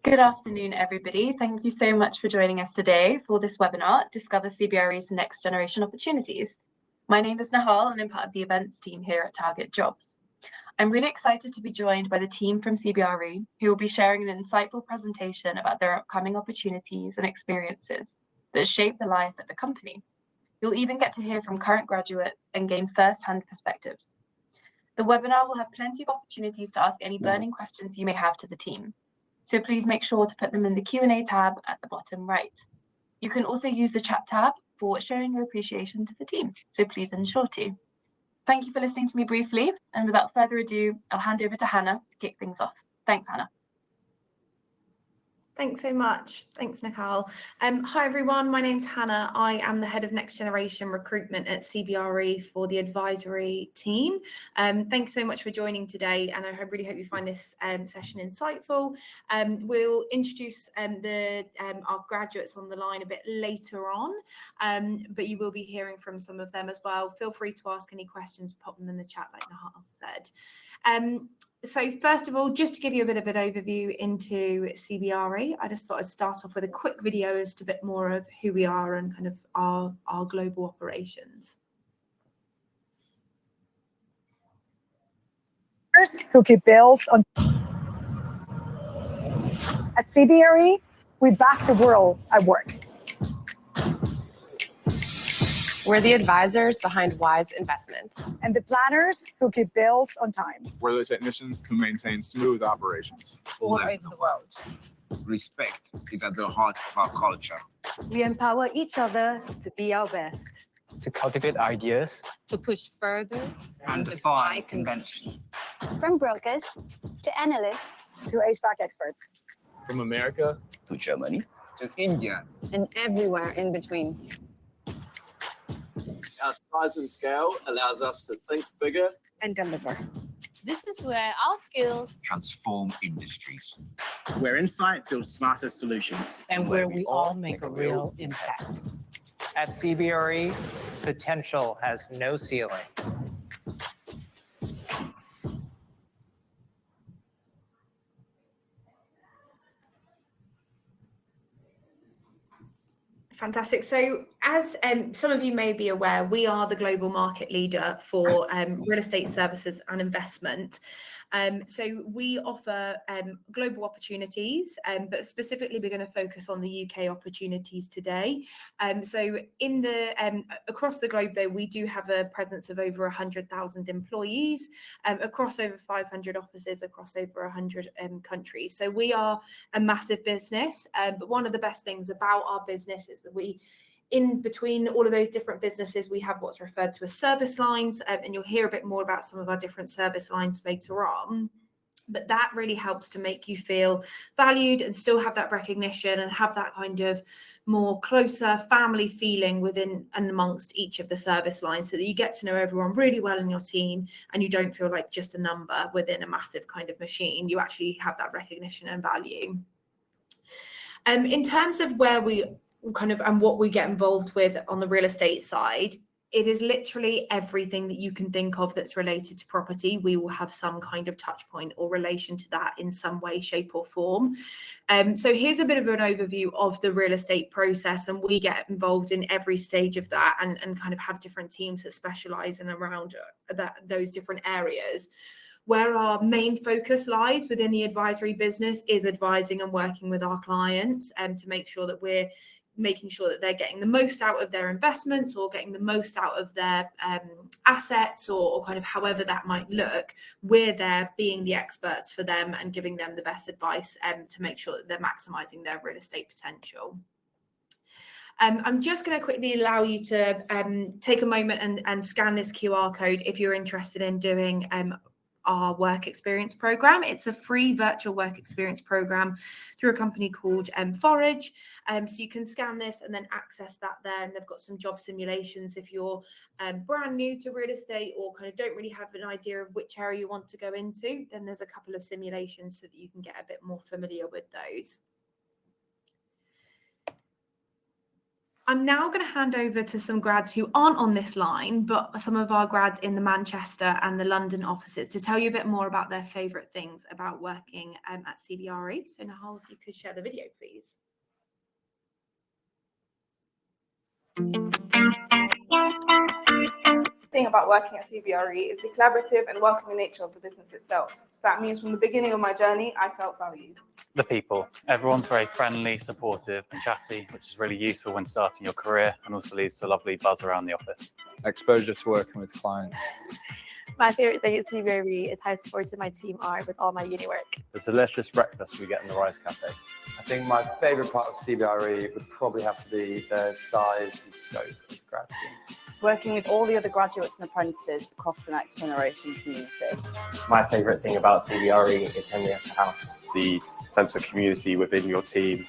Good afternoon, everybody. Thank you so much for joining us today for this webinar, Discover CBRE's Next Generation Opportunities. My name is Nahal and I'm part of the events team here at Target Jobs. I'm really excited to be joined by the team from CBRE, who will be sharing an insightful presentation about their upcoming opportunities and experiences that shape the life at the company. You'll even get to hear from current graduates and gain first-hand perspectives. The webinar will have plenty of opportunities to ask any burning questions you may have to the team. So please make sure to put them in the Q&A tab at the bottom right. You can also use the chat tab for showing your appreciation to the team, so please ensure to. Thank you for listening to me briefly, and without further ado, I'll hand over to Hannah to kick things off. Thanks, Hannah. Thanks so much. Thanks, Nicole. Hi, everyone. My name's Hannah. I am the head of Next Generation Recruitment at CBRE for the advisory team. Thanks so much for joining today, and I really hope you find this session insightful. We'll introduce our graduates on the line a bit later on, but you will be hearing from some of them as well. Feel free to ask any questions, pop them in the chat like Nahal said. So first of all, just to give you a bit of an overview into CBRE, I just thought I'd start off with a quick video as to a bit more of who we are and kind of our global operations. Who keep builds on. At CBRE, we back the world at work. We're the advisors behind wise investments. And the planners who keep builds on time. We're the technicians to maintain smooth operations. All over the world. Respect is at the heart of our culture. We empower each other to be our best. To cultivate ideas. To push further. And defy convention. From brokers to analysts. To HVAC experts. From America. To Germany. To India. And everywhere in between. Our size and scale allows us to think bigger and deliver. This is where our skills transform industries. Where insight builds smarter solutions. And where we all make a real impact. At CBRE, potential has no ceiling. Fantastic. So as some of you may be aware, we are the global market leader for real estate services and investment. So we offer global opportunities, but specifically we're going to focus on the UK opportunities today. So in the across the globe, though, we do have a presence of over 100,000 employees across over 500 offices across over 100 countries. So we are a massive business, but one of the best things about our business is that in between all of those different businesses, we have what's referred to as service lines, and you'll hear a bit more about some of our different service lines later on. But that really helps to make you feel valued and still have that recognition and have that kind of more closer family feeling within and amongst each of the service lines, so that you get to know everyone really well in your team and you don't feel like just a number within a massive kind of machine. You actually have that recognition and value. In terms of where we kind of and what we get involved with on the real estate side, it is literally everything that you can think of that's related to property. We will have some kind of touch point or relation to that in some way, shape or form. So here's a bit of an overview of the real estate process, and we get involved in every stage of that and kind of have different teams that specialize in around those different areas. Where our main focus lies within the advisory business is advising and working with our clients to make sure that we're making sure that they're getting the most out of their investments or getting the most out of their assets or kind of however that might look. We're there being the experts for them and giving them the best advice to make sure that they're maximizing their real estate potential. I'm just going to quickly allow you to take a moment and scan this QR code if you're interested in doing our work experience program. It's a free virtual work experience program through a company called Forage. So you can scan this and then access that there, and they've got some job simulations if you're brand new to real estate or kind of don't really have an idea of which area you want to go into. Then there's a couple of simulations so that you can get a bit more familiar with those. I'm now going to hand over to some grads who aren't on this line, but some of our grads in the Manchester and the London offices to tell you a bit more about their favourite things about working at CBRE. So Nahal, if you could share the video, please. Thing about working at CBRE is the collaborative and welcoming nature of the business itself. So that means from the beginning of my journey, I felt valued. The people. Everyone's very friendly, supportive and chatty, which is really useful when starting your career and also leads to a lovely buzz around the office. Exposure to working with clients. My favourite thing at CBRE is how supportive my team are with all my uni work. The delicious breakfast we get in the Rice Cafe. I think my favourite part of CBRE would probably have to be the size and scope of the grad scheme. Working with all the other graduates and apprentices across the next generation community. My favourite thing about CBRE is Henrietta House. The sense of community within your team.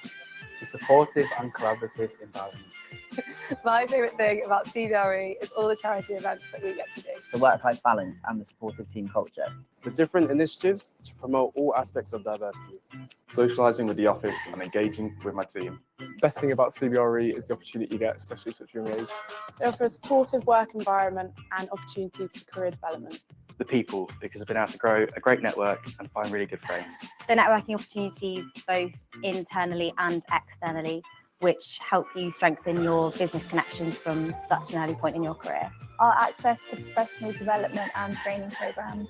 The supportive and collaborative environment. My favourite thing about CBRE is all the charity events that we get to do. The work-life balance and the supportive team culture. The different initiatives to promote all aspects of diversity. Socialising with the office and engaging with my team. Best thing about CBRE is the opportunity you get, especially at such a young age. They offer a supportive work environment and opportunities for career development. The people, because I've been able to grow a great network and find really good friends. The networking opportunities, both internally and externally, which help you strengthen your business connections from such an early point in your career. Our access to professional development and training programs.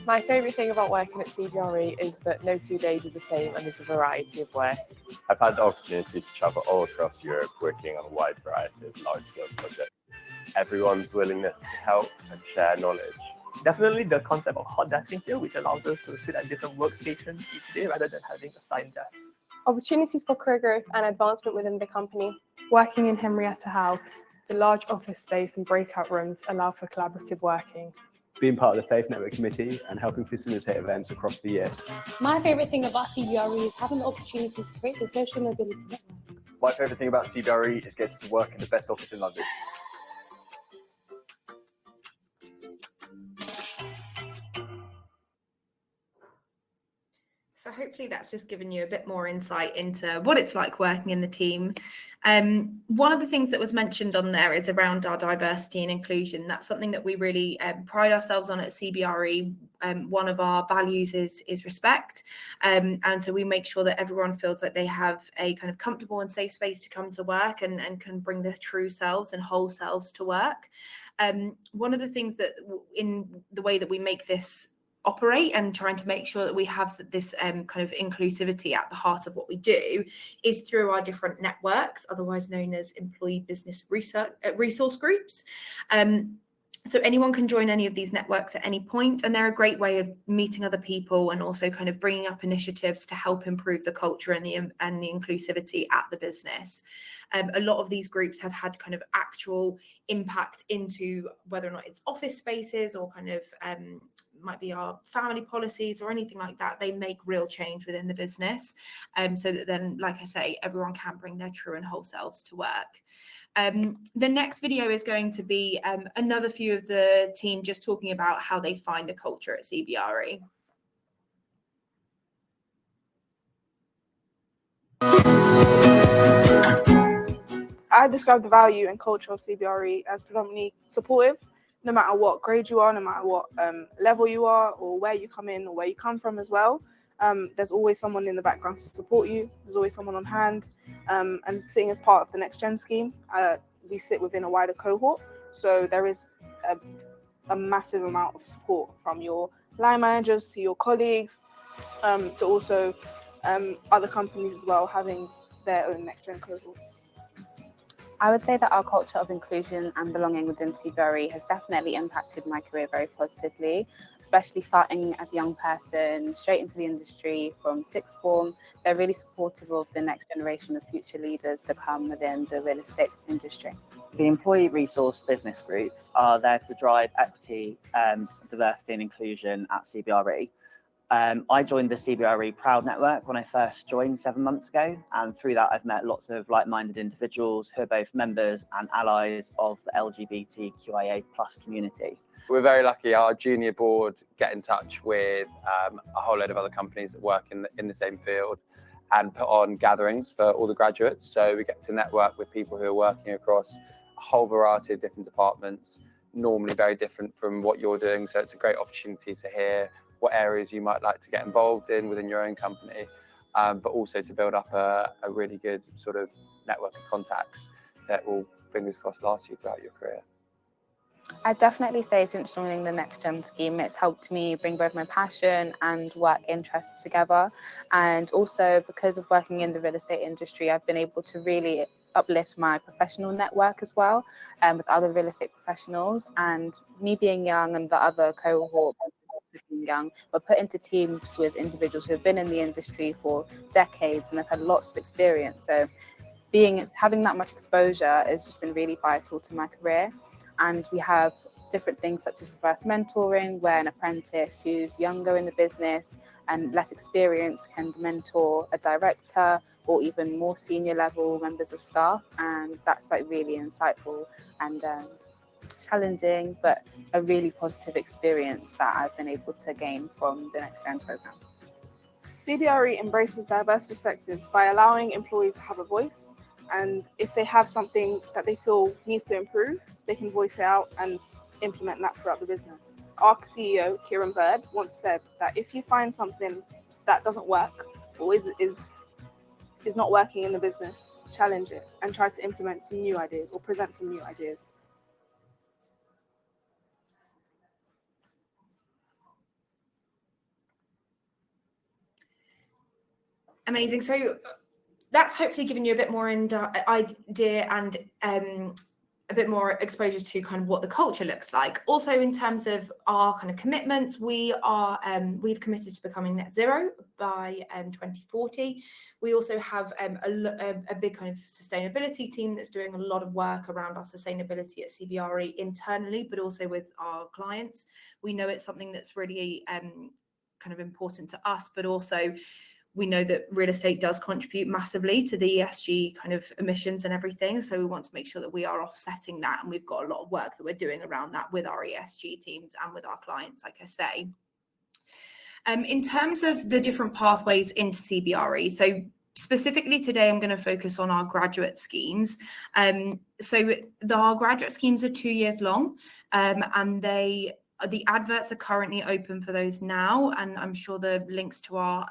My favourite thing about working at CBRE is that no 2 days are the same and there's a variety of work. I've had the opportunity to travel all across Europe working on a wide variety of large-scale projects. Everyone's willingness to help and share knowledge. Definitely the concept of hot desking here, which allows us to sit at different workstations each day rather than having assigned desks. Opportunities for career growth and advancement within the company. Working in Henrietta House, the large office space and breakout rooms allow for collaborative working. Being part of the Faith Network Committee and helping facilitate events across the year. My favourite thing about CBRE is having the opportunity to create the social mobility network. My favourite thing about CBRE is getting to work in the best office in London. So hopefully that's just given you a bit more insight into what it's like working in the team. One of the things that was mentioned on there is around our diversity and inclusion. That's something that we really pride ourselves on at CBRE. One of our values is respect. And so we make sure that everyone feels like they have a kind of comfortable and safe space to come to work and can bring their true selves and whole selves to work. One of the things that in the way that we make this operate and trying to make sure that we have this kind of inclusivity at the heart of what we do is through our different networks, otherwise known as employee business resource groups. So anyone can join any of these networks at any point, and they're a great way of meeting other people and also kind of bringing up initiatives to help improve the culture and the inclusivity at the business. A lot of these groups have had kind of actual impact into whether or not it's office spaces or kind of might be our family policies or anything like that. They make real change within the business, so that then, like I say, everyone can bring their true and whole selves to work. The next video is going to be another few of the team just talking about how they find the culture at CBRE. I describe the value and culture of CBRE as predominantly supportive, no matter what grade you are, no matter what level you are, or where you come in or where you come from as well. There's always someone in the background to support you. There's always someone on hand. And sitting as part of the Next Gen scheme, we sit within a wider cohort. So there is a massive amount of support from your line managers to your colleagues, to also other companies as well, having their own Next Gen cohorts. I would say that our culture of inclusion and belonging within CBRE has definitely impacted my career very positively, especially starting as a young person straight into the industry from sixth form. They're really supportive of the next generation of future leaders to come within the real estate industry. The employee resource business groups are there to drive equity, diversity and inclusion at CBRE. I joined the CBRE Proud Network when I first joined 7 months ago, and through that I've met lots of like-minded individuals who are both members and allies of the LGBTQIA+ community. We're very lucky. Our junior board get in touch with a whole load of other companies that work in the same field, and put on gatherings for all the graduates. So we get to network with people who are working across a whole variety of different departments, normally very different from what you're doing. So it's a great opportunity to hear what areas you might like to get involved in within your own company, but also to build up a really good sort of network of contacts that will, fingers crossed, last you throughout your career. I'd definitely say since joining the Next Gen scheme, it's helped me bring both my passion and work interests together. And also because of working in the real estate industry, I've been able to really uplift my professional network as well, with other real estate professionals. And me being young and the other cohort being young, we're put into teams with individuals who have been in the industry for decades and have had lots of experience. So having that much exposure has just been really vital to my career. And we have different things such as reverse mentoring, where an apprentice who's younger in the business and less experienced can mentor a director or even more senior level members of staff. And that's like really insightful and challenging, but a really positive experience that I've been able to gain from the Next Gen programme. CBRE embraces diverse perspectives by allowing employees to have a voice, and if they have something that they feel needs to improve, they can voice it out and implement that throughout the business. Our CEO, Kieran Bird, once said that if you find something that doesn't work or is not working in the business, challenge it and try to implement some new ideas or present some new ideas. Amazing. So that's hopefully given you a bit more idea and a bit more exposure to kind of what the culture looks like. Also, in terms of our kind of commitments, we've committed to becoming net zero by 2040. We also have a big kind of sustainability team that's doing a lot of work around our sustainability at CBRE internally, but also with our clients. We know it's something that's really kind of important to us, but also we know that real estate does contribute massively to the ESG kind of emissions and everything. So we want to make sure that we are offsetting that. And we've got a lot of work that we're doing around that with our ESG teams and with our clients, like I say. In terms of the different pathways into CBRE, so specifically today, I'm going to focus on our graduate schemes. So our graduate schemes are 2 years long, and the adverts are currently open for those now, and I'm sure the links to our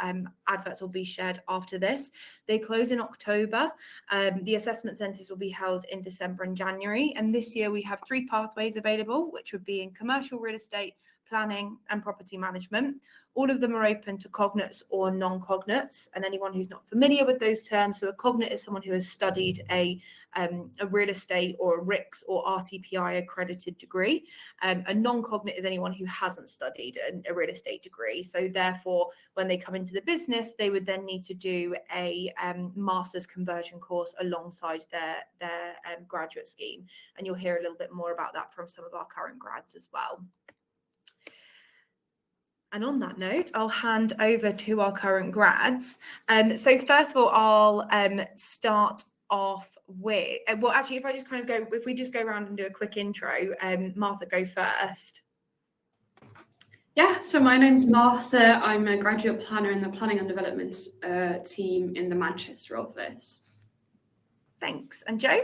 adverts will be shared after this. They close in October. The assessment centres will be held in December and January, and this year we have 3 pathways available, which would be in commercial real estate, planning and property management. All of them are open to cognates or non-cognates, and anyone who's not familiar with those terms. So a cognate is someone who has studied a real estate or a RICS or RTPI accredited degree. A non-cognate is anyone who hasn't studied a real estate degree. So therefore, when they come into the business, they would then need to do a master's conversion course alongside their graduate scheme. And you'll hear a little bit more about that from some of our current grads as well. And on that note, I'll hand over to our current grads. So first of all, I'll start off with, well, actually, if we just go around and do a quick intro, Martha, go first. Yeah, so my name's Martha. I'm a graduate planner in the planning and development team in the Manchester office. Thanks. And Joe?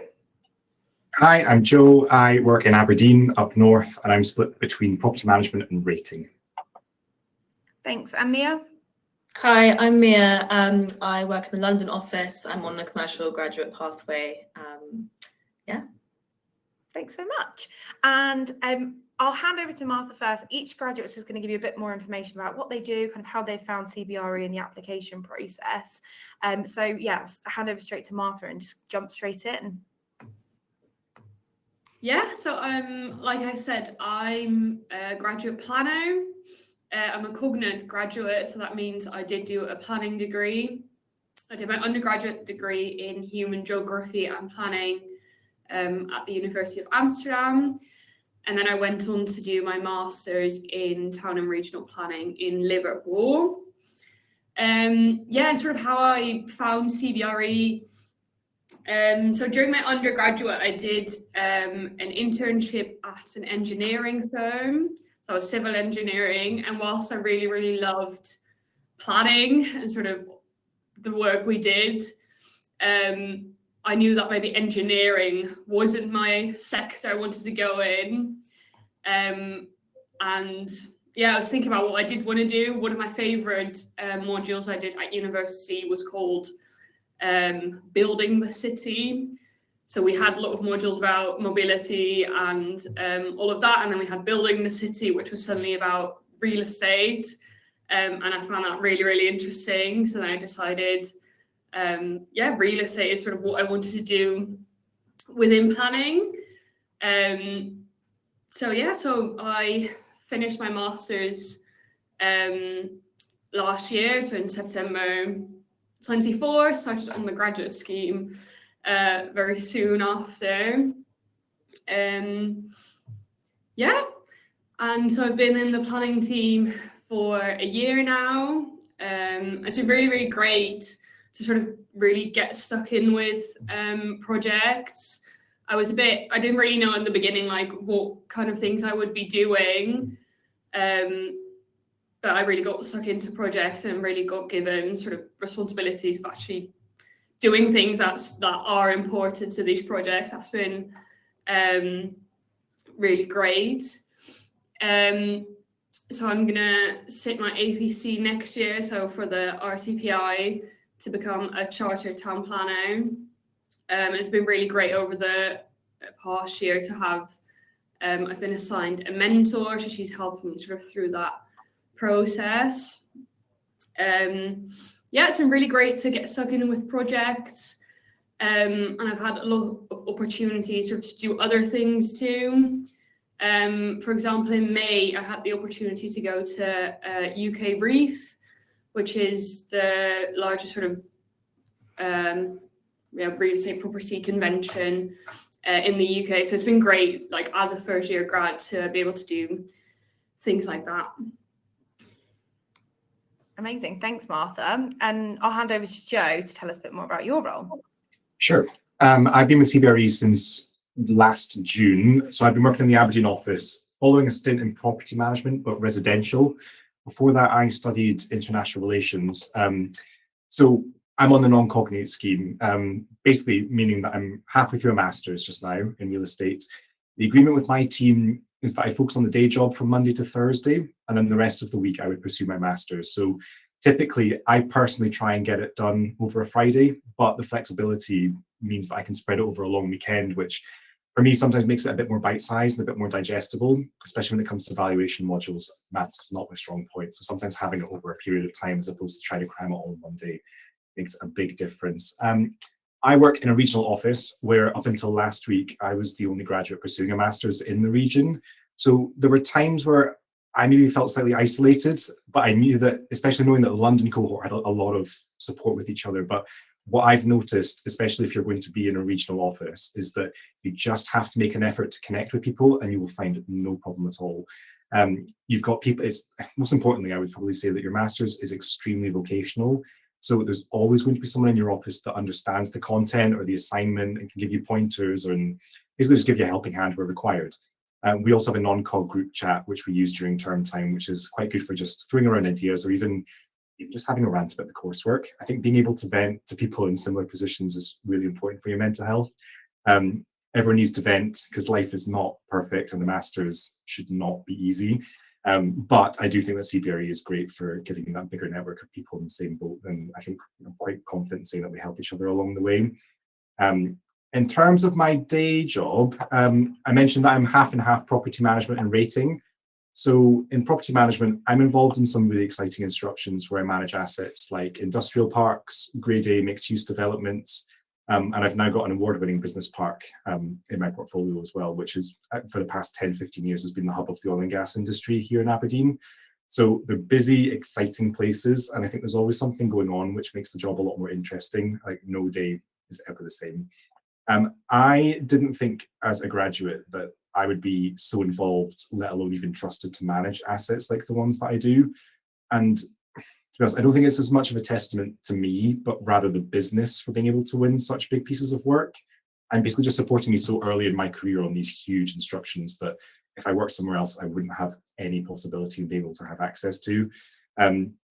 Hi, I'm Joe. I work in Aberdeen up north, and I'm split between property management and rating. Thanks. And Mia? Hi, I'm Mia. I work in the London office. I'm on the commercial graduate pathway. Yeah. Thanks so much. And I'll hand over to Martha first. Each graduate is going to give you a bit more information about what they do, kind of how they found CBRE in the application process. So yeah, I'll hand over straight to Martha and just jump straight in. Yeah, so like I said, I'm a graduate planner. I'm a cognate graduate, so that means I did do a planning degree. I did my undergraduate degree in human geography and planning at the University of Amsterdam. And then I went on to do my master's in town and regional planning in Liverpool. And sort of how I found CBRE. So during my undergraduate, I did an internship at an engineering firm. So I was civil engineering, and whilst I really, really loved planning and sort of the work we did, I knew that maybe engineering wasn't my sector I wanted to go in. And yeah, I was thinking about what I did want to do. One of my favorite modules I did at university was called Building the City. So we had a lot of modules about mobility and all of that. And then we had Building the City, which was suddenly about real estate. And I found that really, really interesting. So then I decided, yeah, real estate is sort of what I wanted to do within planning. So yeah, so I finished my master's last year, so in September 24, started on the graduate scheme very soon after. Yeah, and so I've been in the planning team for a year now. It's been really, really great to sort of really get stuck in with projects. I didn't really know in the beginning like what kind of things I would be doing. But I really got stuck into projects and really got given sort of responsibilities of actually doing things that are important to these projects. That's been really great. So I'm gonna sit my APC next year, so for the RCPI, to become a chartered town planner. It's been really great over the past year to have, I've been assigned a mentor, so she's helping me sort of through that process. Yeah, it's been really great to get stuck in with projects, and I've had a lot of opportunities sort of to do other things too. For example, in May, I had the opportunity to go to UK Reef, which is the largest sort of real estate property convention in the UK. So it's been great, like as a first year grad, to be able to do things like that. Amazing. Thanks, Martha. And I'll hand over to Joe to tell us a bit more about your role. Sure. I've been with CBRE since last June. So I've been working in the Aberdeen office, following a stint in property management, but residential. Before that, I studied international relations. So I'm on the non-cognate scheme, basically meaning that I'm halfway through a master's just now in real estate. The agreement with my team is that I focus on the day job from Monday to Thursday, and then the rest of the week I would pursue my master's. So typically, I personally try and get it done over a Friday, but the flexibility means that I can spread it over a long weekend, which for me sometimes makes it a bit more bite-sized and a bit more digestible, especially when it comes to valuation modules. Maths is not my strong point, so sometimes having it over a period of time as opposed to trying to cram it all in one day makes a big difference. I work in a regional office where up until last week, I was the only graduate pursuing a master's in the region. So there were times where I maybe felt slightly isolated, but I knew that, especially knowing that the London cohort had a lot of support with each other. But what I've noticed, especially if you're going to be in a regional office, is that you just have to make an effort to connect with people and you will find no problem at all. You've got people, most importantly, I would probably say that your master's is extremely vocational. So there's always going to be someone in your office that understands the content or the assignment and can give you pointers and basically just give you a helping hand where required. We also have a non-cog group chat, which we use during term time, which is quite good for just throwing around ideas or even just having a rant about the coursework. I think being able to vent to people in similar positions is really important for your mental health. Everyone needs to vent because life is not perfect and the masters should not be easy. But I do think that CBRE is great for giving that bigger network of people in the same boat. And I think I'm quite confident in saying that we help each other along the way. In terms of my day job, I mentioned that I'm half and half property management and rating. So in property management, I'm involved in some really exciting instructions where I manage assets like industrial parks, Grade A mixed use developments, and I've now got an award-winning business park in my portfolio as well, which is for the past 10, 15 years has been the hub of the oil and gas industry here in Aberdeen. So they're busy, exciting places, and I think there's always something going on, which makes the job a lot more interesting. Like no day is ever the same. I didn't think as a graduate that I would be so involved, let alone even trusted to manage assets like the ones that I do. And to be honest, I don't think it's as much of a testament to me, but rather the business for being able to win such big pieces of work and basically just supporting me so early in my career on these huge instructions that if I worked somewhere else, I wouldn't have any possibility of being able to have access to.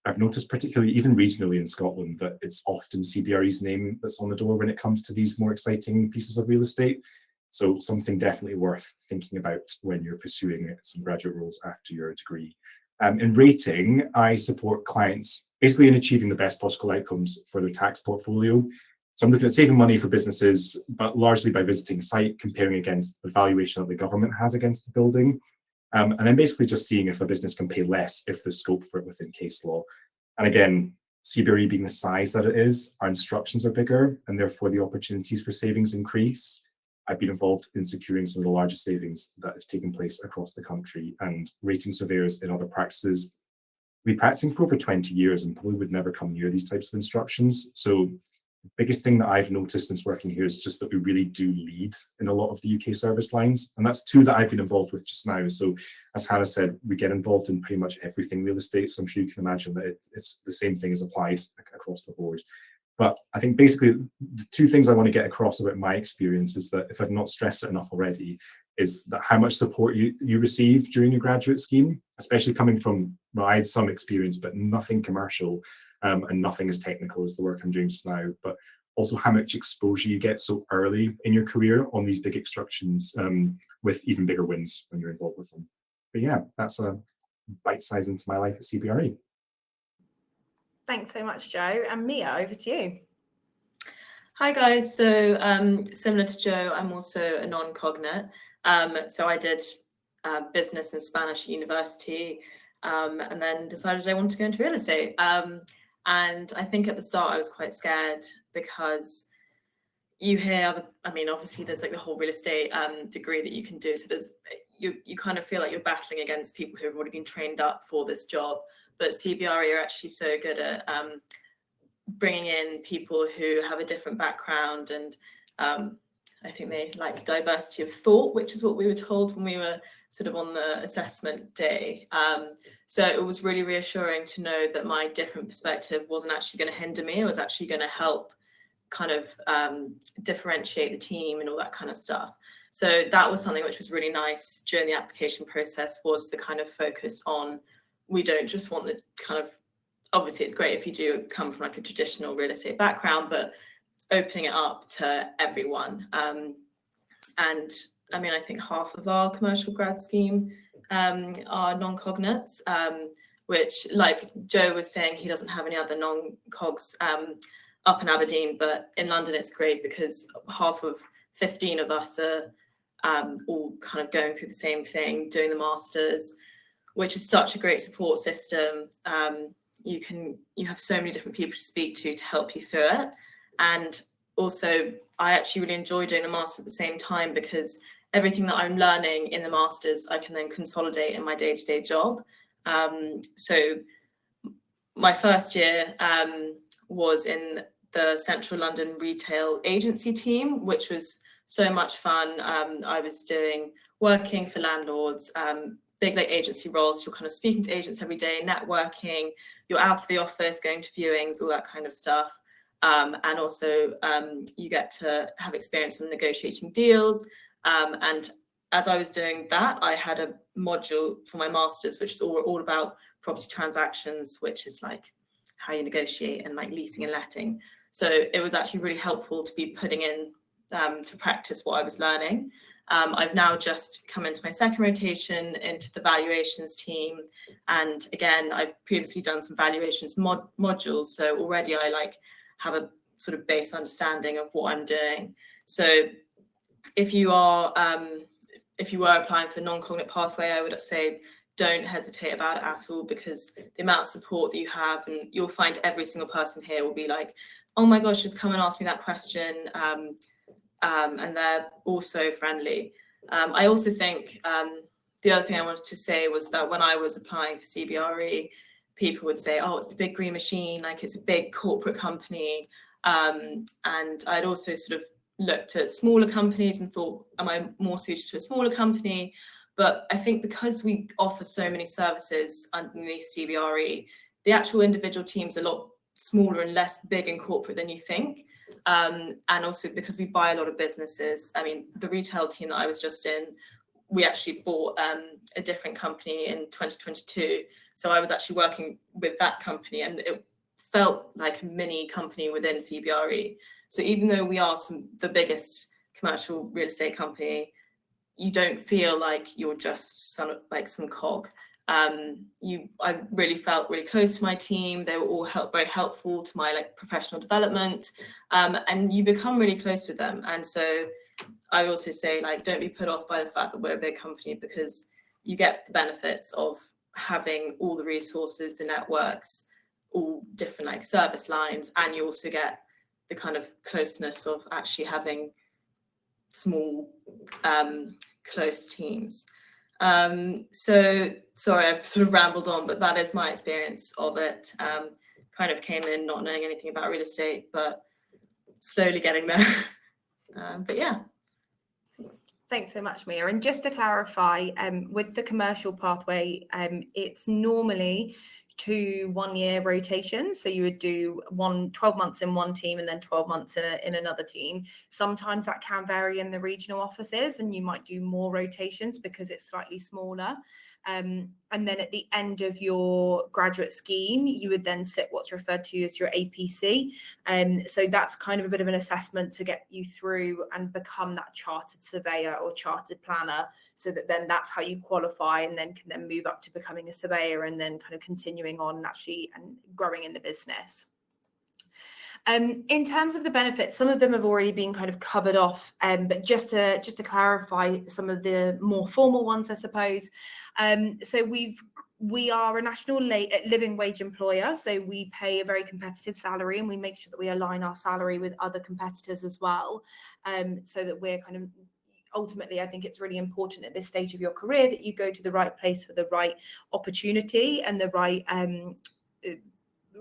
I've noticed, particularly even regionally in Scotland, that it's often CBRE's name that's on the door when it comes to these more exciting pieces of real estate. So something definitely worth thinking about when you're pursuing some graduate roles after your degree. In rating, I support clients basically in achieving the best possible outcomes for their tax portfolio. So I'm looking at saving money for businesses, but largely by visiting site, comparing against the valuation that the government has against the building. And then basically just seeing if a business can pay less if there's scope for it within case law. And again, CBRE being the size that it is, our instructions are bigger, and therefore the opportunities for savings increase. I've been involved in securing some of the largest savings that have taken place across the country, and rating surveyors in other practices. We've been practicing for over 20 years and probably would never come near these types of instructions. So the biggest thing that I've noticed since working here is just that we really do lead in a lot of the UK service lines. And that's two that I've been involved with just now. So as Hannah said, we get involved in pretty much everything real estate. So I'm sure you can imagine that it's the same thing is applied across the board. But I think basically the two things I want to get across about my experience is that, if I've not stressed it enough already, is that how much support you receive during your graduate scheme, especially coming from, well, I had some experience, but nothing commercial and nothing as technical as the work I'm doing just now, but also how much exposure you get so early in your career on these big instructions with even bigger wins when you're involved with them. But yeah, that's a bite size into my life at CBRE. Thanks so much, Joe. And Mia, over to you. Hi guys, so similar to Joe, I'm also a non-cognate. So I did business and Spanish at university and then decided I wanted to go into real estate. And I think at the start I was quite scared because you hear, obviously there's like the whole real estate degree that you can do. So you kind of feel like you're battling against people who have already been trained up for this job. But CBRE are actually so good at bringing in people who have a different background, and I think they like diversity of thought, which is what we were told when we were sort of on the assessment day. So it was really reassuring to know that my different perspective wasn't actually going to hinder me. It was actually going to help kind of differentiate the team and all that kind of stuff. So that was something which was really nice during the application process, was the kind of focus on, we don't just want the kind of, obviously it's great if you do come from like a traditional real estate background, but opening it up to everyone. And I think half of our commercial grad scheme are non-cognates, which, like Joe was saying, he doesn't have any other non-cogs up in Aberdeen, but in London it's great because half of 15 of us are all kind of going through the same thing, doing the masters, which is such a great support system. You have so many different people to speak to help you through it. And also, I actually really enjoy doing the master at the same time, because everything that I'm learning in the masters, I can then consolidate in my day-to-day job. So my first year was in the Central London Retail Agency team, which was so much fun. I was working for landlords, big like agency roles. You're kind of speaking to agents every day, networking, you're out of the office, going to viewings, all that kind of stuff. And also you get to have experience in negotiating deals. And as I was doing that, I had a module for my master's, which is all about property transactions, which is like how you negotiate and like leasing and letting. So it was actually really helpful to be putting in to practice what I was learning. I've now just come into my second rotation into the valuations team. And again, I've previously done some valuations modules. So already I like have a sort of base understanding of what I'm doing. So if you were applying for the non-cognate pathway, I would say don't hesitate about it at all, because the amount of support that you have, and you'll find every single person here will be like, oh my gosh, just come and ask me that question. And they're all so friendly. I also think the other thing I wanted to say was that when I was applying for CBRE, people would say, oh, it's the big green machine, like it's a big corporate company. And I'd also sort of looked at smaller companies and thought, am I more suited to a smaller company? But I think because we offer so many services underneath CBRE, the actual individual teams are a lot smaller and less big and corporate than you think. And also because we buy a lot of businesses. I mean, the retail team that I was just in, we actually bought a different company in 2022. So I was actually working with that company, and it felt like a mini company within CBRE. So even though we are the biggest commercial real estate company, you don't feel like you're just some cog. I really felt really close to my team. They were all very helpful to my professional development, and you become really close with them. And so I also say, don't be put off by the fact that we're a big company, because you get the benefits of having all the resources, the networks, all different service lines, and you also get the kind of closeness of actually having small, close teams. So sorry, I've sort of rambled on, but that is my experience of it. Kind of came in not knowing anything about real estate, but slowly getting there. But yeah. Thanks so much, Mia. And just to clarify, with the commercial pathway, it's normally 2 1-year rotations. So you would do 12 months in one team and then 12 months in another team. Sometimes that can vary in the regional offices, and you might do more rotations because it's slightly smaller. And then at the end of your graduate scheme, you would then sit what's referred to as your APC. So that's kind of a bit of an assessment to get you through and become that chartered surveyor or chartered planner, so that then that's how you qualify, and then can then move up to becoming a surveyor, and then kind of continuing on actually and growing in the business. In terms of the benefits, some of them have already been kind of covered off, but just to clarify some of the more formal ones, I suppose. So we are a national living wage employer, so we pay a very competitive salary, and we make sure that we align our salary with other competitors as well, so that we're kind of ultimately, I think it's really important at this stage of your career that you go to the right place for the right opportunity and the right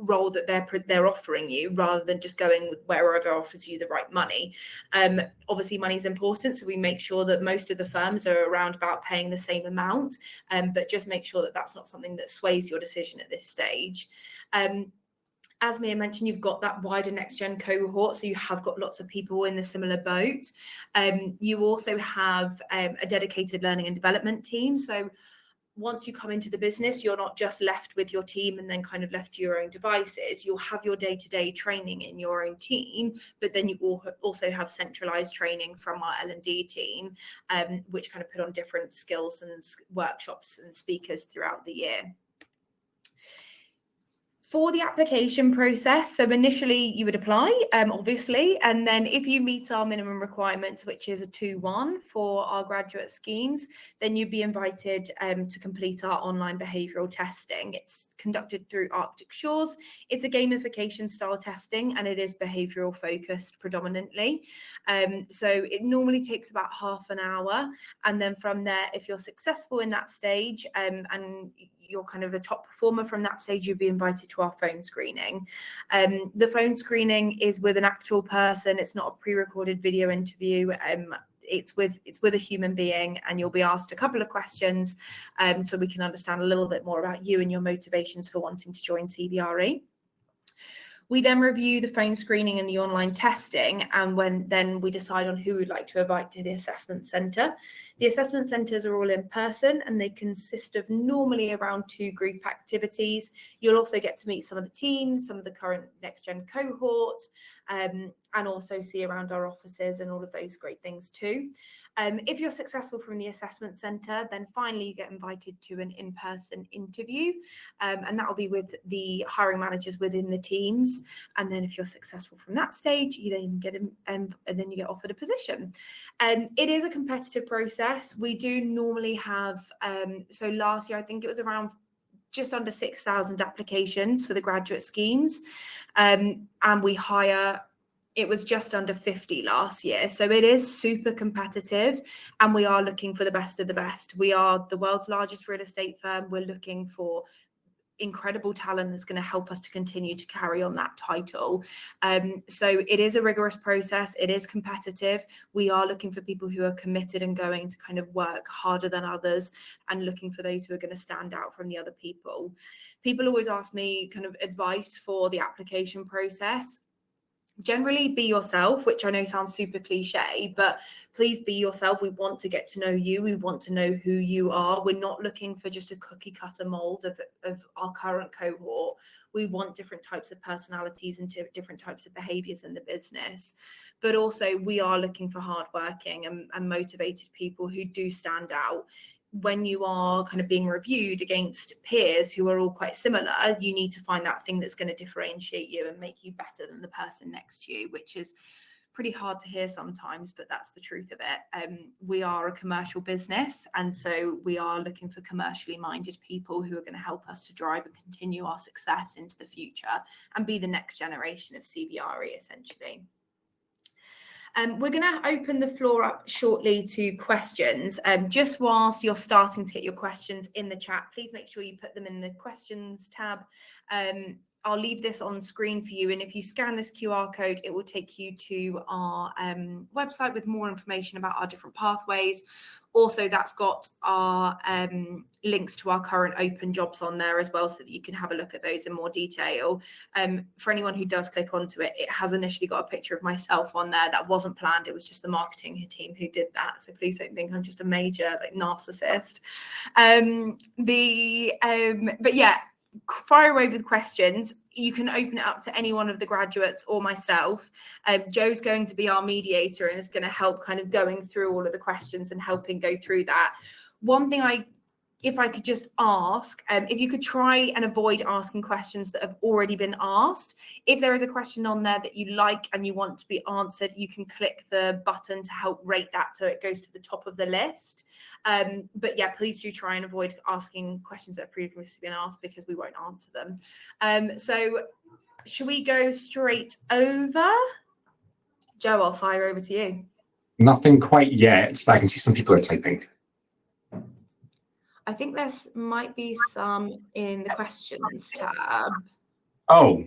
role that they're offering you, rather than just going with wherever offers you the right money. Obviously money is important, so we make sure that most of the firms are around about paying the same amount, but just make sure that that's not something that sways your decision at this stage. As Mia mentioned, you've got that wider next gen cohort, so you have got lots of people in the similar boat. You also have a dedicated learning and development team. So once you come into the business, you're not just left with your team and then kind of left to your own devices. You'll have your day-to-day training in your own team, but then you also have centralized training from our L&D team, which kind of put on different skills and workshops and speakers throughout the year. For the application process, so initially you would apply, obviously, and then if you meet our minimum requirements, which is a 2-1 for our graduate schemes, then you'd be invited to complete our online behavioural testing. It's conducted through Arctic Shores. It's a gamification style testing, and it is behavioural focused predominantly. So it normally takes about half an hour, and then from there, if you're successful in that stage and you're kind of a top performer from that stage, you'll be invited to our phone screening. The phone screening is with an actual person. It's not a pre-recorded video interview. It's with a human being, and you'll be asked a couple of questions so we can understand a little bit more about you and your motivations for wanting to join CBRE. We then review the phone screening and the online testing, and then we decide on who we'd like to invite to the assessment centre. The assessment centres are all in person, and they consist of normally around 2 group activities. You'll also get to meet some of the teams, some of the current next gen cohort, and also see around our offices and all of those great things too. If you're successful from the assessment centre, then finally you get invited to an in-person interview, and that will be with the hiring managers within the teams. And then if you're successful from that stage, you then get and then you get offered a position. It is a competitive process. We do normally have, so last year I think it was around just under 6,000 applications for the graduate schemes, and we hire. It was just under 50 last year. So it is super competitive, and we are looking for the best of the best. We are the world's largest real estate firm. We're looking for incredible talent that's going to help us to continue to carry on that title. So it is a rigorous process. It is competitive. We are looking for people who are committed and going to kind of work harder than others, and looking for those who are going to stand out from the other people. People always ask me kind of advice for the application process. Generally be yourself, which I know sounds super cliche, but please be yourself. We want to get to know you. We want to know who you are. We're not looking for just a cookie cutter mold of our current cohort. We want different types of personalities and different types of behaviors in the business. But also we are looking for hardworking and motivated people who do stand out. When you are kind of being reviewed against peers who are all quite similar, you need to find that thing that's going to differentiate you and make you better than the person next to you, which is pretty hard to hear sometimes, but that's the truth of it. We are a commercial business, and so we are looking for commercially minded people who are going to help us to drive and continue our success into the future and be the next generation of CBRE, essentially. We're going to open the floor up shortly to questions. Just whilst you're starting to get your questions in the chat, please make sure you put them in the questions tab. I'll leave this on screen for you. And if you scan this QR code, it will take you to our website with more information about our different pathways. Also, that's got our links to our current open jobs on there as well, so that you can have a look at those in more detail. For anyone who does click onto it, it has initially got a picture of myself on there. That wasn't planned. It was just the marketing team who did that. So please don't think I'm just a major narcissist. But yeah, fire away with questions. You can open it up to any one of the graduates or myself. Joe's going to be our mediator and is going to help kind of going through all of the questions and helping go through that. One thing if I could just ask, if you could try and avoid asking questions that have already been asked. If there is a question on there that you like and you want to be answered, you can click the button to help rate that so it goes to the top of the list. But yeah, please do try and avoid asking questions that have previously been asked, because we won't answer them. So should we go straight over? Joe, I'll fire over to you. Nothing quite yet, but I can see some people are typing. I think there's might be some in the questions tab. Oh,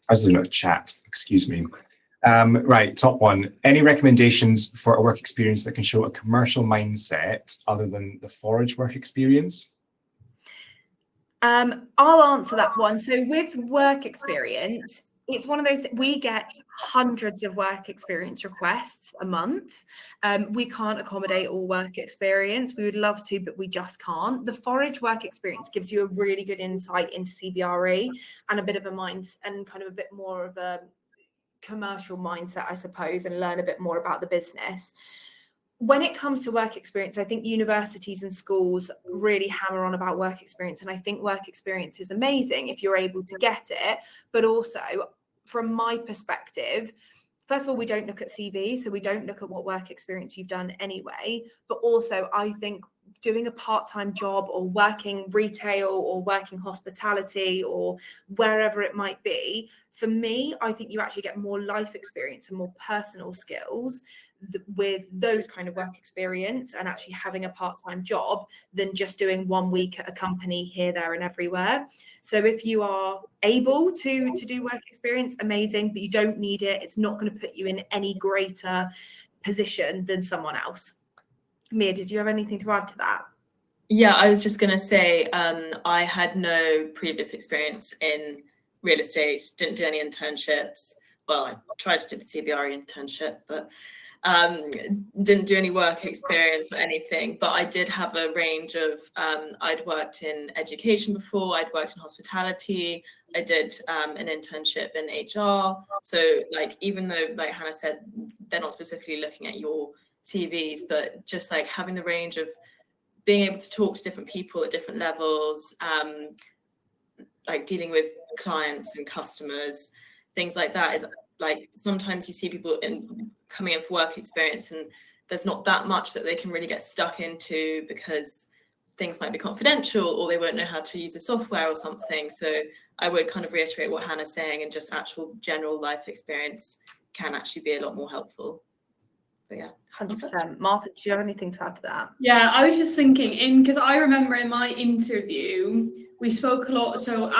I was looking at chat, excuse me. Right, top one. Any recommendations for a work experience that can show a commercial mindset other than the forage work experience? I'll answer that one. So with work experience, it's one of those, we get hundreds of work experience requests a month. We can't accommodate all work experience. We would love to, but we just can't. The forage work experience gives you a really good insight into CBRE and a bit of a mindset and kind of a bit more of a commercial mindset, I suppose, and learn a bit more about the business. When it comes to work experience, I think universities and schools really hammer on about work experience. And I think work experience is amazing if you're able to get it. But also, from my perspective, first of all, we don't look at CV, so we don't look at what work experience you've done anyway. But also, I think doing a part-time job or working retail or working hospitality or wherever it might be, for me, I think you actually get more life experience and more personal skills with those kind of work experience and actually having a part-time job than just doing 1 week at a company here, there and everywhere. So if you are able to do work experience, amazing, but you don't need it. It's not going to put you in any greater position than someone else. Mia, did you have anything to add to that? Yeah, I was just going to say, I had no previous experience in real estate, didn't do any internships. Well, I tried to do the CBRE internship, but didn't do any work experience or anything. But I did have a range of, I'd worked in education before, I'd worked in hospitality, I did an internship in HR. So like, even though, like Hannah said, they're not specifically looking at your CVs, but just like having the range of being able to talk to different people at different levels, like dealing with clients and customers, things like that, is like, sometimes you see people coming in for work experience and there's not that much that they can really get stuck into because things might be confidential or they won't know how to use the software or something. So I would kind of reiterate what Hannah's saying, and just actual general life experience can actually be a lot more helpful. But yeah, 100%. Martha, do you have anything to add to that? Yeah, I was just thinking, because I remember in my interview, we spoke a lot. So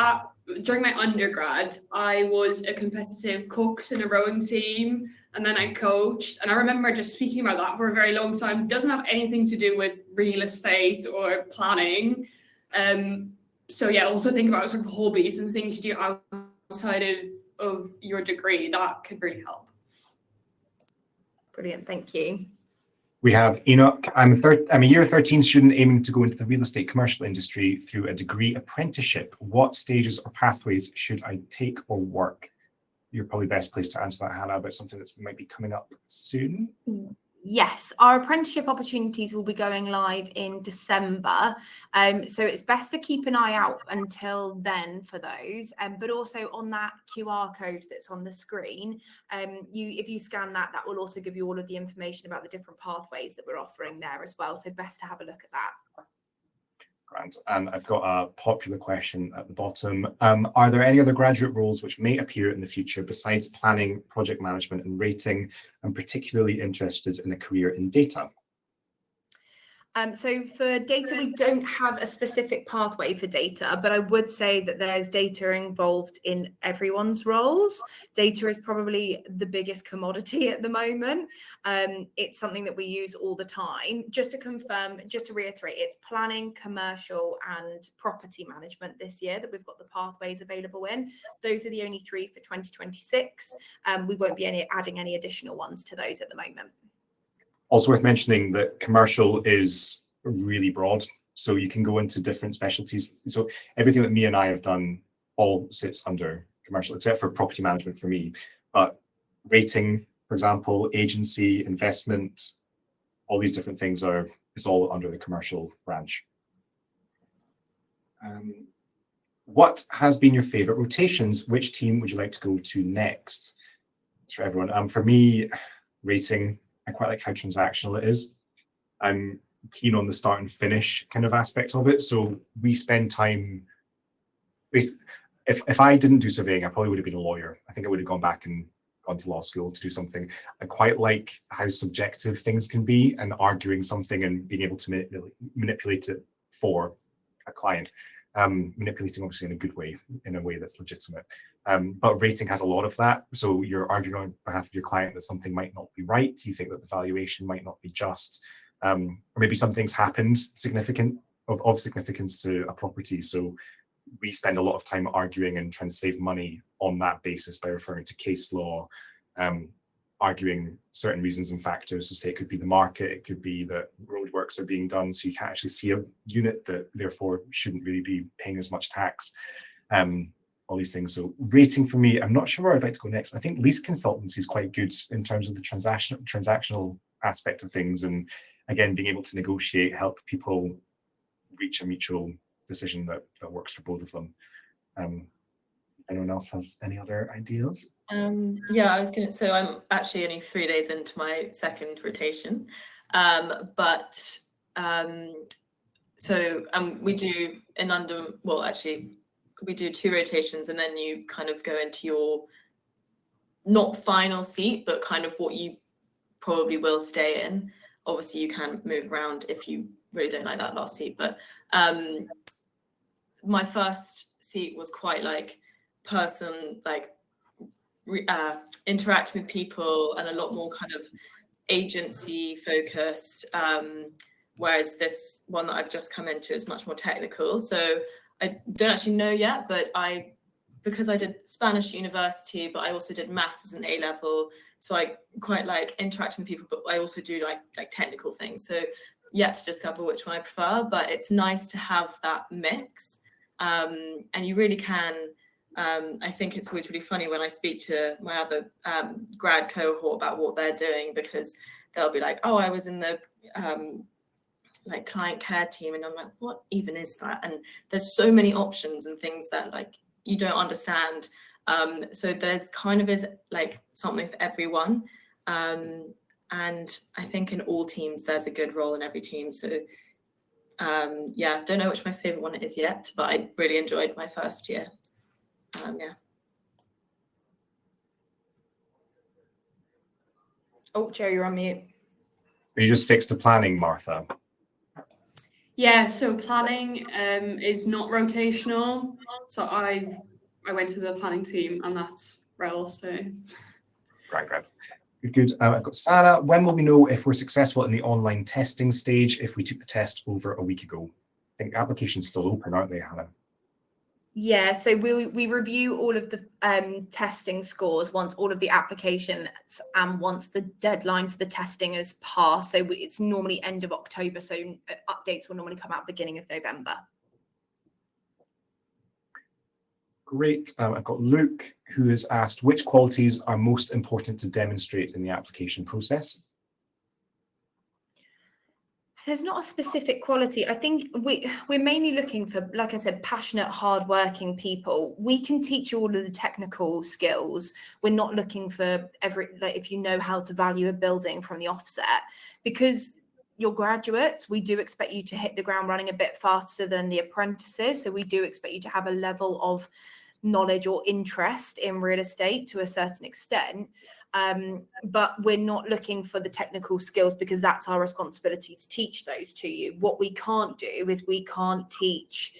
during my undergrad, I was a competitive cook in a rowing team, and then I coached. And I remember just speaking about that for a very long time. It doesn't have anything to do with real estate or planning. So yeah, also think about sort of hobbies and things you do outside of of your degree, that could really help. Brilliant, thank you. We have Enoch. I'm a year 13 student aiming to go into the real estate commercial industry through a degree apprenticeship. What stages or pathways should I take or work? You're probably best placed to answer that, Hannah, about something that might be coming up soon. Yes, our apprenticeship opportunities will be going live in December. So it's best to keep an eye out until then for those. But also on that QR code that's on the screen, if you scan that, that will also give you all of the information about the different pathways that we're offering there as well. So best to have a look at that. Grant. And I've got a popular question at the bottom. Are there any other graduate roles which may appear in the future besides planning, project management and rating? I'm particularly interested in a career in data. So for data, we don't have a specific pathway for data, but I would say that there's data involved in everyone's roles. Data is probably the biggest commodity at the moment. It's something that we use all the time. Just to confirm, just to reiterate, it's planning, commercial and property management this year that we've got the pathways available in. Those are the only 3 for 2026. We won't be adding any additional ones to those at the moment. Also worth mentioning that commercial is really broad, so you can go into different specialties. So everything that Mia and I have done all sits under commercial, except for property management for me. But rating, for example, agency, investment, all these different things is all under the commercial branch. What has been your favorite rotations? Which team would you like to go to next? For everyone, for me, rating. I quite like how transactional it is. I'm keen on the start and finish kind of aspect of it. So we spend time. If I didn't do surveying, I probably would have been a lawyer. I think I would have gone back and gone to law school to do something. I quite like how subjective things can be and arguing something and being able to manipulate it for a client. Manipulating obviously in a good way, in a way that's legitimate. But rating has a lot of that. So you're arguing on behalf of your client that something might not be right. You think that the valuation might not be just, or maybe something's happened of significance to a property. So we spend a lot of time arguing and trying to save money on that basis by referring to case law, arguing certain reasons and factors. So say it could be the market, it could be that roadworks are being done, so you can't actually see a unit that therefore shouldn't really be paying as much tax. All these things. So rating for me, I'm not sure where I'd like to go next. I think lease consultancy is quite good in terms of the transactional aspect of things, and again, being able to negotiate, help people reach a mutual decision that works for both of them. Anyone else has any other ideas? Yeah, I was going to, so I'm actually only 3 days into my second rotation, we do we do 2 rotations, and then you kind of go into your not final seat, but kind of what you probably will stay in. Obviously, you can move around if you really don't like that last seat, but my first seat was quite like interacting with people and a lot more kind of agency focused, whereas this one that I've just come into is much more technical. So I don't actually know yet, but because I did Spanish at university, but I also did maths as an A-level, so I quite like interacting with people, but I also do like technical things. So yet to discover which one I prefer, but it's nice to have that mix, and you really can. I think it's always really funny when I speak to my other grad cohort about what they're doing, because they'll be like, "Oh, I was in the like client care team," and I'm like, "What even is that?" And there's so many options and things that like you don't understand. So there's kind of is like something for everyone, and I think in all teams there's a good role in every team. So yeah, don't know which my favorite one is yet, but I really enjoyed my first year. Yeah. Oh, Joe, you're on mute. Are you just fixed to planning, Martha? Yeah, so planning is not rotational. So I went to the planning team, and that's where I'll stay. Great. Good. I've got Sarah. When will we know if we're successful in the online testing stage if we took the test over a week ago? I think applications still open, aren't they, Hannah? Yeah, so we review all of the testing scores once all of the applications and once the deadline for the testing is passed. So it's normally end of October, so updates will normally come out beginning of November. Great. I've got Luke, who has asked which qualities are most important to demonstrate in the application process. There's not a specific quality. I think we're mainly looking for, like I said, passionate, hardworking people. We can teach you all of the technical skills. We're not looking for if you know how to value a building from the offset, because you're graduates. We do expect you to hit the ground running a bit faster than the apprentices. So we do expect you to have a level of knowledge or interest in real estate to a certain extent. But we're not looking for the technical skills, because that's our responsibility to teach those to you. What we can't do is we can't teach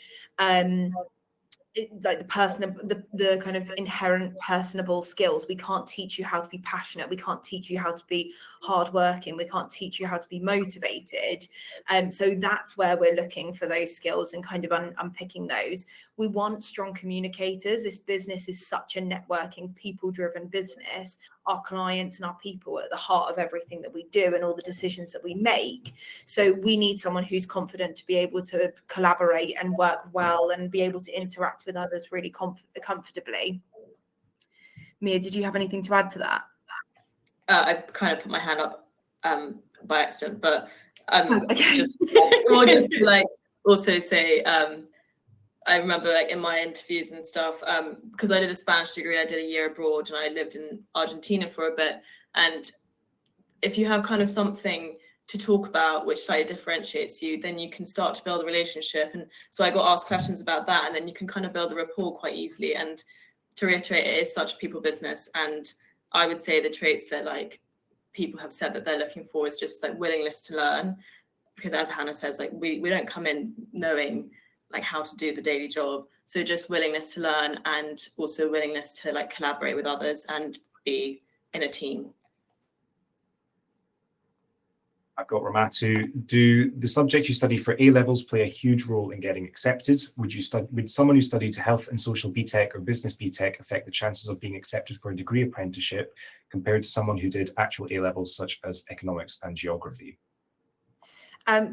like the kind of inherent personable skills. We can't teach you how to be passionate. We can't teach you how to be hardworking. We can't teach you how to be motivated. So that's where we're looking for those skills and kind of unpicking those. We want strong communicators. This business is such a networking, people-driven business. Our clients and our people are at the heart of everything that we do and all the decisions that we make. So we need someone who's confident to be able to collaborate and work well and be able to interact with others really comfortably. Mia, did you have anything to add to that? I kind of put my hand up by accident, but okay. just to like also say, I remember like in my interviews and stuff, because I did a Spanish degree, I did a year abroad and I lived in Argentina for a bit. And if you have kind of something to talk about which slightly differentiates you, then you can start to build a relationship. And so I got asked questions about that, and then you can kind of build a rapport quite easily. And to reiterate, it is such a people business. And I would say the traits that like people have said that they're looking for is just like willingness to learn. Because as Hannah says, like we don't come in knowing like how to do the daily job. So just willingness to learn, and also willingness to like collaborate with others and be in a team. I've got Ramatu. Do the subjects you study for A-levels play a huge role in getting accepted? Would someone who studied health and social BTEC or business BTEC affect the chances of being accepted for a degree apprenticeship compared to someone who did actual A-levels such as economics and geography?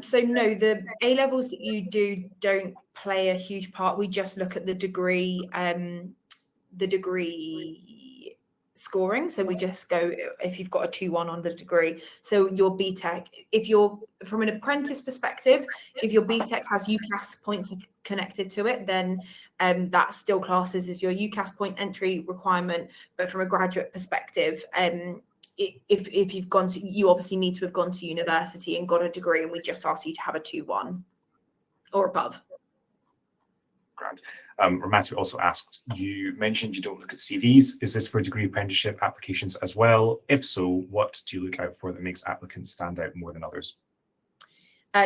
So no, the A-levels that you do don't play a huge part. We just look at the degree scoring. So we just go if you've got a 2-1 on the degree. So your BTEC, if you're from an apprentice perspective, if your BTEC has UCAS points connected to it, then that still classes as your UCAS point entry requirement. But from a graduate perspective, if you've gone to, you obviously need to have gone to university and got a degree, and we just ask you to have a 2-1 or above. Grant. Ramatu also asked, you mentioned you don't look at CVs. Is this for degree apprenticeship applications as well? If so, what do you look out for that makes applicants stand out more than others?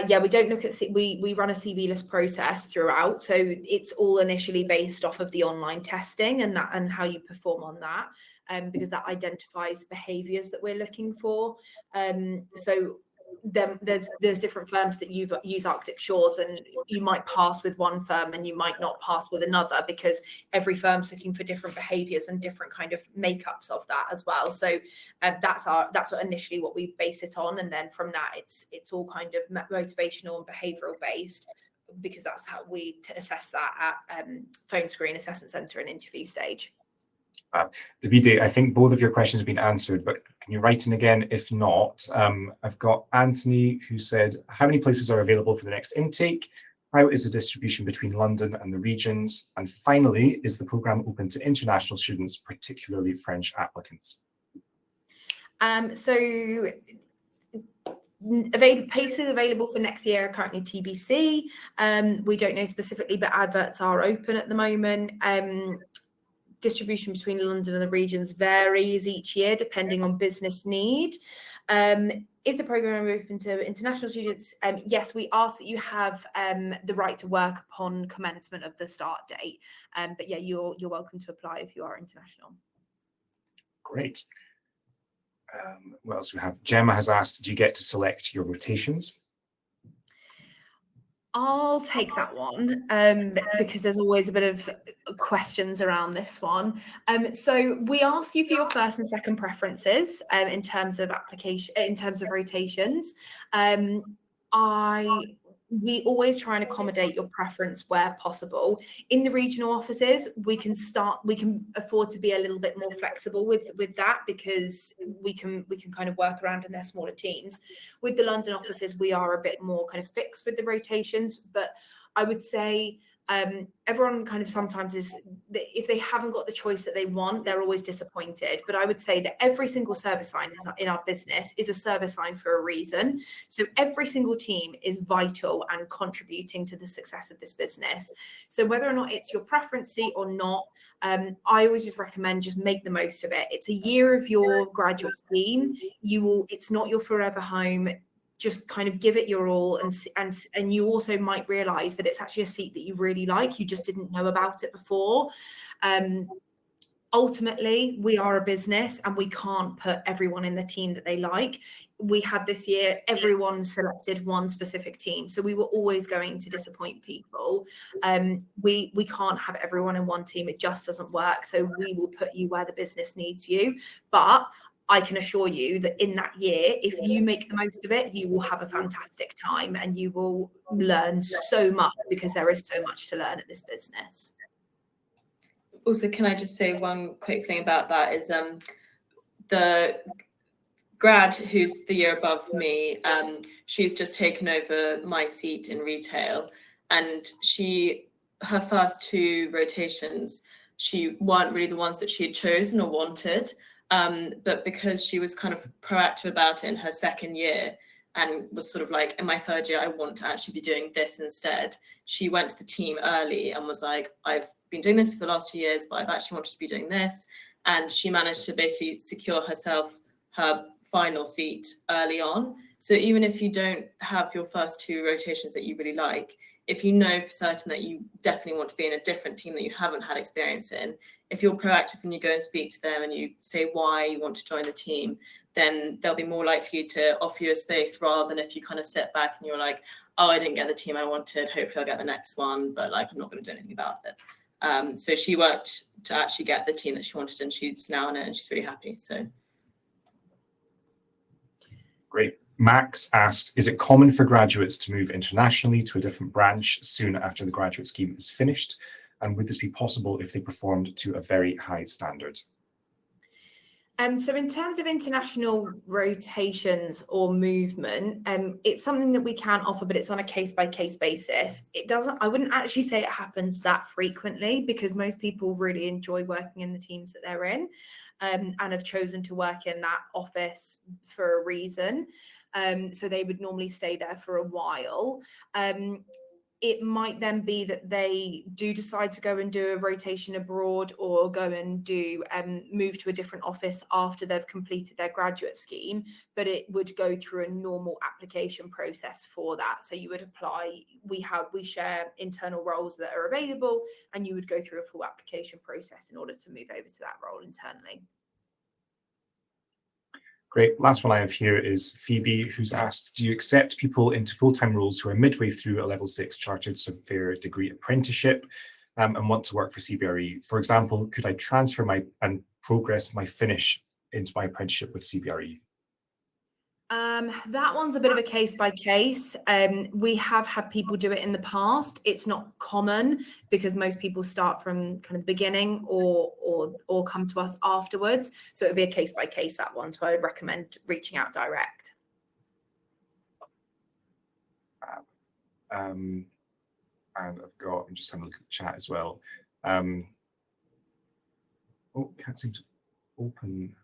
Yeah, we don't look at, we run a CV-less process throughout. So it's all initially based off of the online testing and how you perform on that, because that identifies behaviours that we're looking for. So then there's different firms that use Arctic Shores, and you might pass with one firm and you might not pass with another, because every firm's looking for different behaviours and different kind of makeups of that as well. So that's what initially what we base it on, and then from that it's all kind of motivational and behavioural based, because that's how we assess that at phone screen, assessment centre and interview stage. Davide, I think both of your questions have been answered, but can you write in again? If not, I've got Anthony, who said, how many places are available for the next intake? How is the distribution between London and the regions? And finally, is the programme open to international students, particularly French applicants? So places available for next year are currently TBC. We don't know specifically, but adverts are open at the moment. Distribution between London and the regions varies each year depending on business need. Is the programme open to international students? Yes, we ask that you have the right to work upon commencement of the start date. But yeah, you're welcome to apply if you are international. Great. What else we have? Gemma has asked, do you get to select your rotations? I'll take that one because there's always a bit of questions around this one. So we ask you for your first and second preferences in terms of application, in terms of rotations. We always try and accommodate your preference where possible. In the regional offices, we can afford to be a little bit more flexible with that because we can kind of work around in their smaller teams. With the London offices, we are a bit more kind of fixed with the rotations, but I would say everyone kind of sometimes if they haven't got the choice that they want, they're always disappointed. But I would say that every single service line in our business is a service line for a reason. So every single team is vital and contributing to the success of this business. So whether or not it's your preference seat or not, I always just recommend just make the most of it. It's a year of your graduate scheme. It's not your forever home. Just kind of give it your all, and you also might realize that it's actually a seat that you really like. You just didn't know about it before. Ultimately, we are a business and we can't put everyone in the team that they like. We had this year, everyone selected one specific team. So we were always going to disappoint people. We can't have everyone in one team. It just doesn't work. So we will put you where the business needs you. But I can assure you that in that year, if you make the most of it, you will have a fantastic time and you will learn so much because there is so much to learn at this business. Also, can I just say one quick thing about that is the grad who's the year above me, she's just taken over my seat in retail, and her first two rotations, she weren't really the ones that she had chosen or wanted. But because she was kind of proactive about it in her second year and was sort of like, in my third year, I want to actually be doing this instead. She went to the team early and was like, I've been doing this for the last 2 years, but I've actually wanted to be doing this. And she managed to basically secure herself her final seat early on. So even if you don't have your first two rotations that you really like, if you know for certain that you definitely want to be in a different team that you haven't had experience in, if you're proactive and you go and speak to them and you say why you want to join the team, then they'll be more likely to offer you a space rather than if you kind of sit back and you're like, oh, I didn't get the team I wanted, hopefully I'll get the next one, but like I'm not going to do anything about it. So she worked to actually get the team that she wanted and she's now in it and she's really happy. So great. Max asked, is it common for graduates to move internationally to a different branch soon after the graduate scheme is finished? And would this be possible if they performed to a very high standard? So in terms of international rotations or movement, it's something that we can offer, but it's on a case-by-case basis. I wouldn't actually say it happens that frequently because most people really enjoy working in the teams that they're in and have chosen to work in that office for a reason. So they would normally stay there for a while. It might then be that they do decide to go and do a rotation abroad or go and do move to a different office after they've completed their graduate scheme, but it would go through a normal application process for that. So you would apply, we share internal roles that are available and you would go through a full application process in order to move over to that role internally. Great. Last one I have here is Phoebe, who's asked, do you accept people into full-time roles who are midway through a level 6 chartered surveyor degree apprenticeship and want to work for CBRE? For example, could I transfer and progress my finish into my apprenticeship with CBRE? That one's a bit of a case by case. We have had people do it in the past. It's not common because most people start from kind of the beginning or come to us afterwards. So it would be a case by case, that one. So I would recommend reaching out direct. And I'm just having a look at the chat as well. Can't seem to open.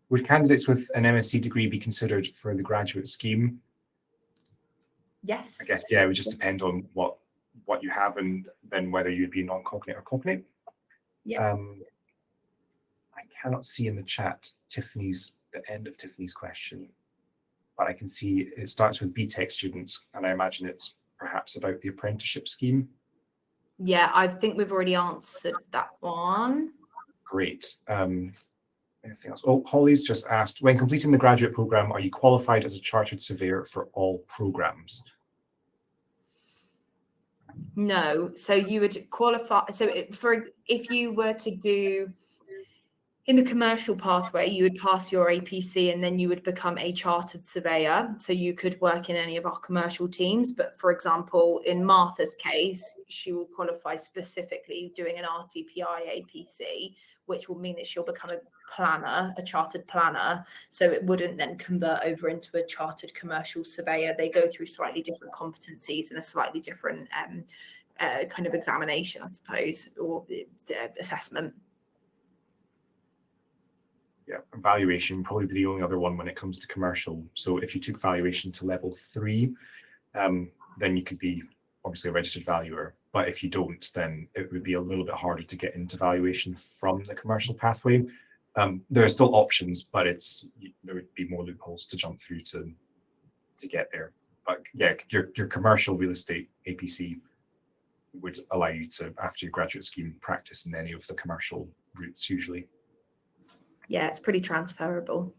Would candidates with an MSc degree be considered for the graduate scheme? Yes. I guess, yeah, it would just depend on what you have and then whether you'd be non-cognate or cognate. Yeah. I cannot see in the chat the end of Tiffany's question, but I can see it starts with BTEC students, and I imagine it's perhaps about the apprenticeship scheme. Yeah, I think we've already answered that one. Great. Anything else? Oh, Holly's just asked, when completing the graduate program, are you qualified as a chartered surveyor for all programs? No, so you would qualify. So if you were to do in the commercial pathway, you would pass your APC and then you would become a chartered surveyor. So you could work in any of our commercial teams. But for example, in Martha's case, she will qualify specifically doing an RTPI APC, which will mean that she'll become a planner, a chartered planner. So it wouldn't then convert over into a chartered commercial surveyor. They go through slightly different competencies and a slightly different kind of examination, I suppose, or assessment. Yeah, valuation probably the only other one when it comes to commercial. So if you took valuation to level 3, then you could be obviously a registered valuer. But if you don't, then it would be a little bit harder to get into valuation from the commercial pathway. There are still options, but there would be more loopholes to jump through to get there. But yeah, your commercial real estate APC would allow you to, after your graduate scheme, practice in any of the commercial routes usually. Yeah, it's pretty transferable.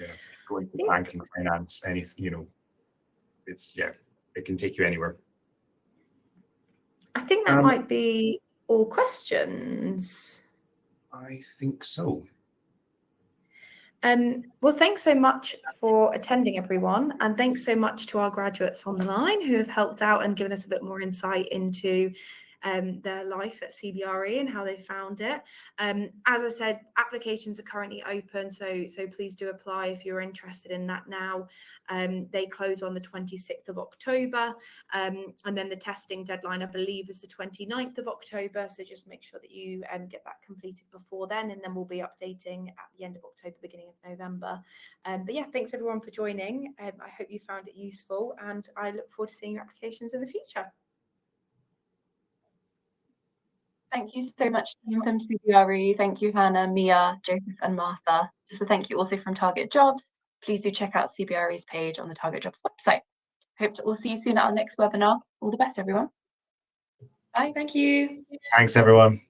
Yeah, going to banking, finance, anything, it can take you anywhere. I think that might be all questions. I think so. Well, thanks so much for attending, everyone. And thanks so much to our graduates on the line who have helped out and given us a bit more insight into their life at CBRE and how they found it. As I said, applications are currently open, so please do apply if you're interested in that now. They close on the 26th of October, and then the testing deadline, I believe, is the 29th of October, so just make sure that you get that completed before then, and then we'll be updating at the end of October, beginning of November. But yeah, thanks everyone for joining. I hope you found it useful, and I look forward to seeing your applications in the future. Thank you so much, team from CBRE. Thank you, Hannah, Mia, Joseph, and Martha. Just a thank you also from Target Jobs. Please do check out CBRE's page on the Target Jobs website. Hope to all see you soon at our next webinar. All the best, everyone. Bye. Thank you. Thanks, everyone.